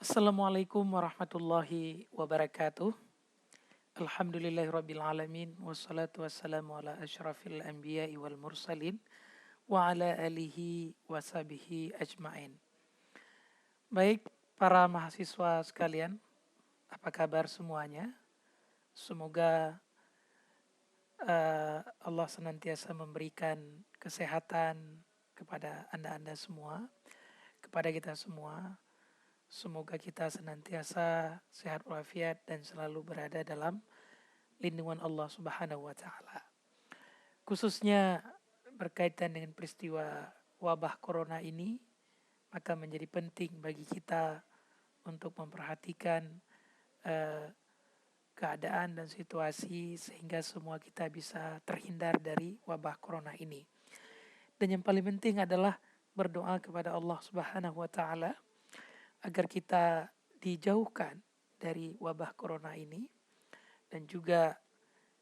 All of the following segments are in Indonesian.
Assalamualaikum warahmatullahi wabarakatuh. Alhamdulillahirabbil alamin wassalatu wassalamu ala asyrafil anbiya'i wal mursalin wa ala alihi washabihi ajmain. Baik para mahasiswa sekalian, apa kabar semuanya? Semoga Allah senantiasa memberikan kesehatan kepada Anda-Anda semua, kepada kita semua. Semoga kita senantiasa sehat walafiat dan selalu berada dalam lindungan Allah Subhanahu wa taala. Khususnya berkaitan dengan peristiwa wabah corona ini, maka menjadi penting bagi kita untuk memperhatikan eh, keadaan dan situasi sehingga semua kita bisa terhindar dari wabah corona ini. Dan yang paling penting adalah berdoa kepada Allah Subhanahu wa taala agar kita dijauhkan dari wabah corona ini dan juga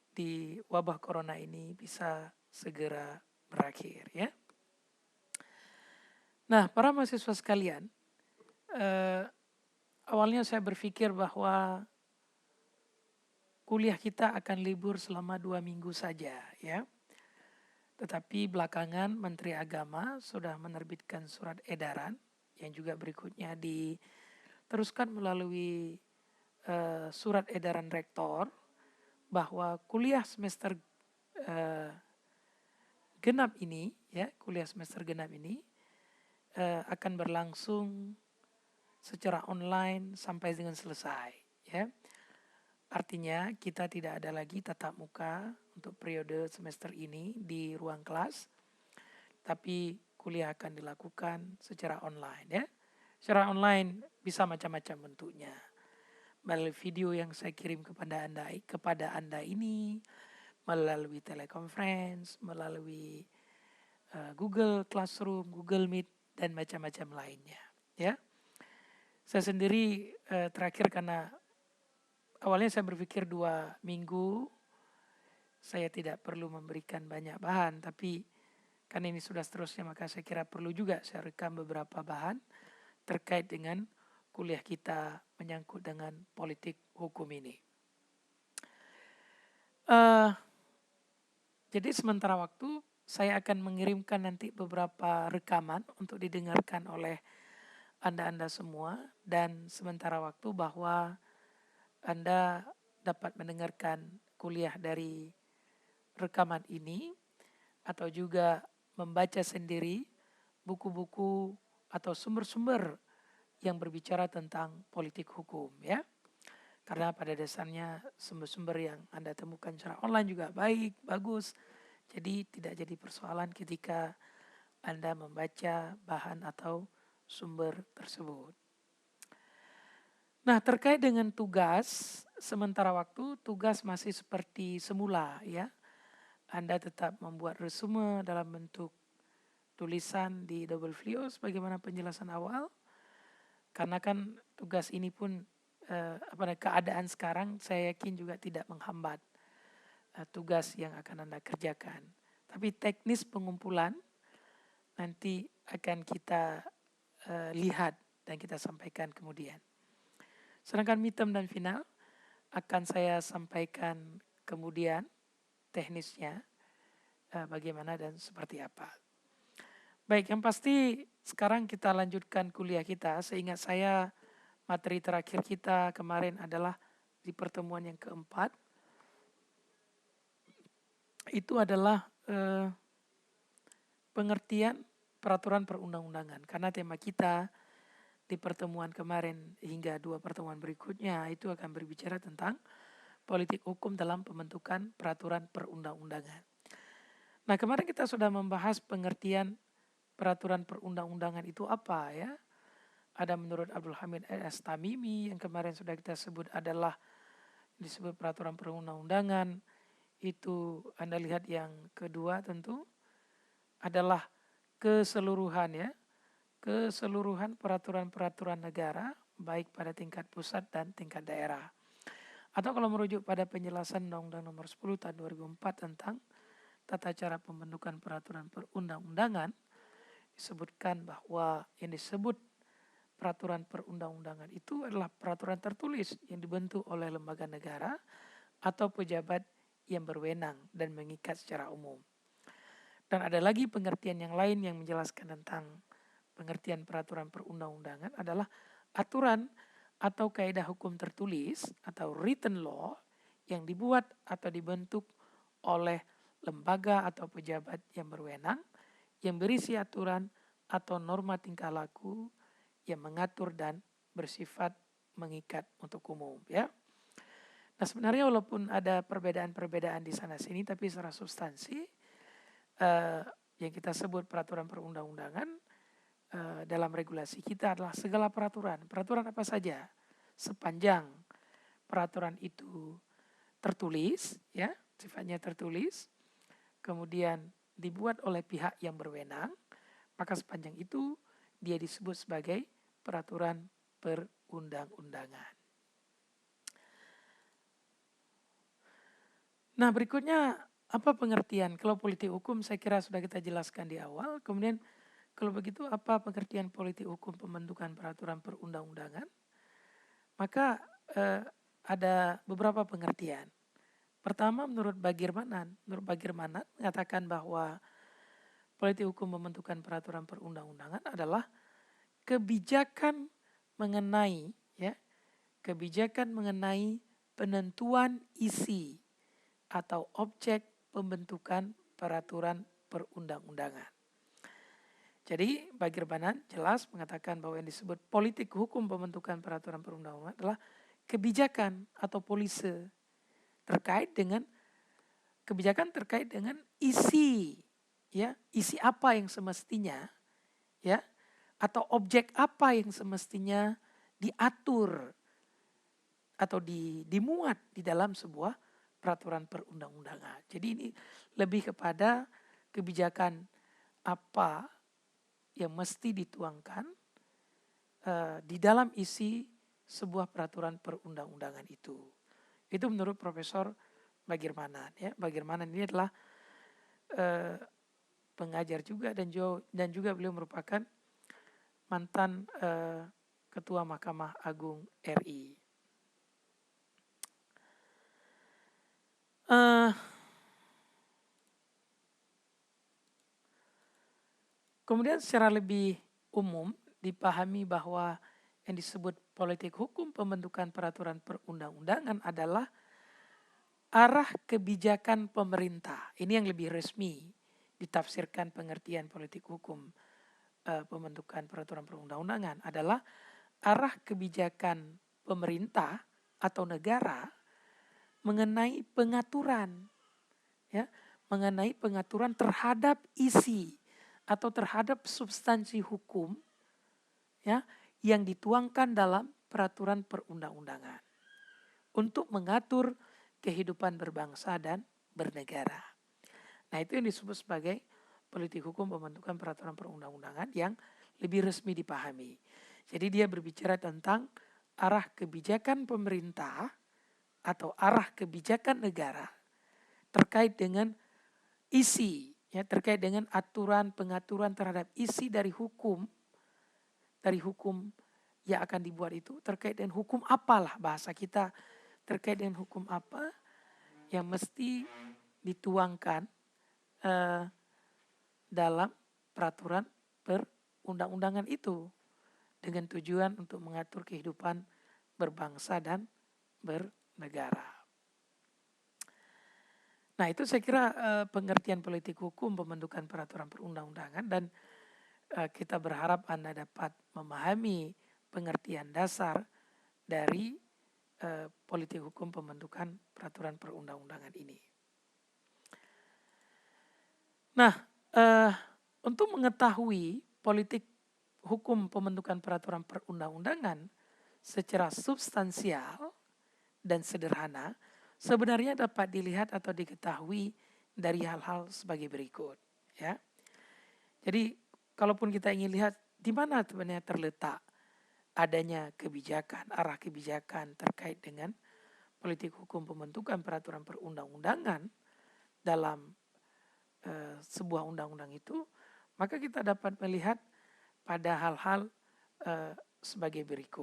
di wabah corona ini bisa segera berakhir ya. Nah, para mahasiswa sekalian, eh, awalnya saya berpikir bahwa kuliah kita akan libur selama 2 minggu saja ya. Tetapi belakangan Menteri Agama sudah menerbitkan surat edaran yang juga berikutnya diteruskan melalui surat edaran rektor bahwa kuliah semester eh, genap ini ya, kuliah semester genap ini akan berlangsung secara online sampai dengan selesai ya. Artinya kita tidak ada lagi tatap muka untuk periode semester ini di ruang kelas, tapi kuliah akan dilakukan secara online ya. Secara online bisa macam-macam bentuknya. Melalui video yang saya kirim kepada Anda ini, melalui teleconference, melalui Google Classroom, Google Meet dan macam-macam lainnya ya. Saya sendiri terakhir karena awalnya saya berpikir 2 minggu saya tidak perlu memberikan banyak bahan, tapi karena ini sudah seterusnya maka saya kira perlu juga saya rekam beberapa bahan terkait dengan kuliah kita menyangkut dengan politik hukum ini. Jadi sementara waktu saya akan mengirimkan nanti beberapa rekaman untuk didengarkan oleh Anda-Anda semua, dan sementara waktu bahwa Anda dapat mendengarkan kuliah dari rekaman ini atau juga membaca sendiri buku-buku atau sumber-sumber yang berbicara tentang politik hukum ya. Karena pada dasarnya sumber-sumber yang Anda temukan secara online juga baik, bagus. Jadi tidak jadi persoalan ketika Anda membaca bahan atau sumber tersebut. Nah, terkait dengan tugas, sementara waktu tugas masih seperti semula ya. Anda tetap membuat resume dalam bentuk tulisan di Double Flio sebagaimana penjelasan awal. Karena kan tugas ini pun keadaan sekarang saya yakin juga tidak menghambat tugas yang akan Anda kerjakan. Tapi teknis pengumpulan nanti akan kita lihat dan kita sampaikan kemudian. Sedangkan midterm dan final akan saya sampaikan kemudian teknisnya bagaimana dan seperti apa. Baik, yang pasti sekarang kita lanjutkan kuliah kita. Seingat saya materi terakhir kita kemarin adalah di pertemuan yang keempat. Itu adalah pengertian peraturan perundang-undangan. Karena tema kita di pertemuan kemarin hingga 2 pertemuan berikutnya itu akan berbicara tentang politik hukum dalam pembentukan peraturan perundang-undangan. Nah, kemarin kita sudah membahas pengertian peraturan perundang-undangan itu apa ya. Ada menurut Abdul Hamid Al-Tamimi yang kemarin sudah kita sebut adalah disebut peraturan perundang-undangan. Itu Anda lihat yang kedua tentu adalah keseluruhan ya. Keseluruhan peraturan-peraturan negara baik pada tingkat pusat dan tingkat daerah. Atau kalau merujuk pada penjelasan Undang-Undang Nomor 10 Tahun 2004 tentang tata cara pembentukan peraturan perundang-undangan, disebutkan bahwa yang disebut peraturan perundang-undangan itu adalah peraturan tertulis yang dibentuk oleh lembaga negara atau pejabat yang berwenang dan mengikat secara umum. Dan ada lagi pengertian yang lain yang menjelaskan tentang pengertian peraturan perundang-undangan adalah aturan atau kaidah hukum tertulis atau written law yang dibuat atau dibentuk oleh lembaga atau pejabat yang berwenang yang berisi aturan atau norma tingkah laku yang mengatur dan bersifat mengikat untuk umum, ya. Nah, sebenarnya walaupun ada perbedaan-perbedaan di sana sini, tapi secara substansi yang kita sebut peraturan perundang-undangan dalam regulasi kita adalah segala peraturan. Peraturan apa saja sepanjang peraturan itu tertulis, ya, sifatnya tertulis, kemudian dibuat oleh pihak yang berwenang, maka sepanjang itu dia disebut sebagai peraturan perundang-undangan. Nah, berikutnya apa pengertian? Kalau politik hukum saya kira sudah kita jelaskan di awal. Kemudian kalau begitu apa pengertian politik hukum pembentukan peraturan perundang-undangan? Maka ada beberapa pengertian. Pertama, menurut Bagirmanan mengatakan bahwa politik hukum pembentukan peraturan perundang-undangan adalah kebijakan mengenai, ya, kebijakan mengenai penentuan isi atau objek pembentukan peraturan perundang-undangan. Jadi Bagirmanan jelas mengatakan bahwa yang disebut politik hukum pembentukan peraturan perundang-undangan adalah kebijakan atau polise terkait dengan isi, ya, isi apa yang semestinya, ya, atau objek apa yang semestinya diatur atau dimuat di dalam sebuah peraturan perundang-undangan. Jadi ini lebih kepada kebijakan apa yang mesti dituangkan di dalam isi sebuah peraturan perundang-undangan itu. Itu menurut Profesor Bagirmanan, ya. Bagirmanan ini adalah pengajar juga dan juga beliau merupakan mantan Ketua Mahkamah Agung RI. Kemudian secara lebih umum dipahami bahwa yang disebut politik hukum pembentukan peraturan perundang-undangan adalah arah kebijakan pemerintah. Ini yang lebih resmi ditafsirkan pengertian politik hukum pembentukan peraturan perundang-undangan adalah arah kebijakan pemerintah atau negara mengenai pengaturan, ya, mengenai pengaturan terhadap isi atau terhadap substansi hukum, ya, yang dituangkan dalam peraturan perundang-undangan untuk mengatur kehidupan berbangsa dan bernegara. Nah, itu yang disebut sebagai politik hukum pembentukan peraturan perundang-undangan yang lebih resmi dipahami. Jadi dia berbicara tentang arah kebijakan pemerintah atau arah kebijakan negara terkait dengan isi, ya, terkait dengan aturan pengaturan terhadap isi dari hukum yang akan dibuat itu, terkait dengan hukum apalah bahasa kita, terkait dengan hukum apa yang mesti dituangkan dalam peraturan perundang-undangan itu dengan tujuan untuk mengatur kehidupan berbangsa dan bernegara. Nah, itu saya kira pengertian politik hukum pembentukan peraturan perundang-undangan, dan kita berharap Anda dapat memahami pengertian dasar dari politik hukum pembentukan peraturan perundang-undangan ini. Nah, untuk mengetahui politik hukum pembentukan peraturan perundang-undangan secara substansial dan sederhana, sebenarnya dapat dilihat atau diketahui dari hal-hal sebagai berikut, ya. Jadi, kalaupun kita ingin lihat di mana sebenarnya terletak adanya kebijakan, arah kebijakan terkait dengan politik hukum pembentukan peraturan perundang-undangan dalam sebuah undang-undang itu, maka kita dapat melihat pada hal-hal sebagai berikut.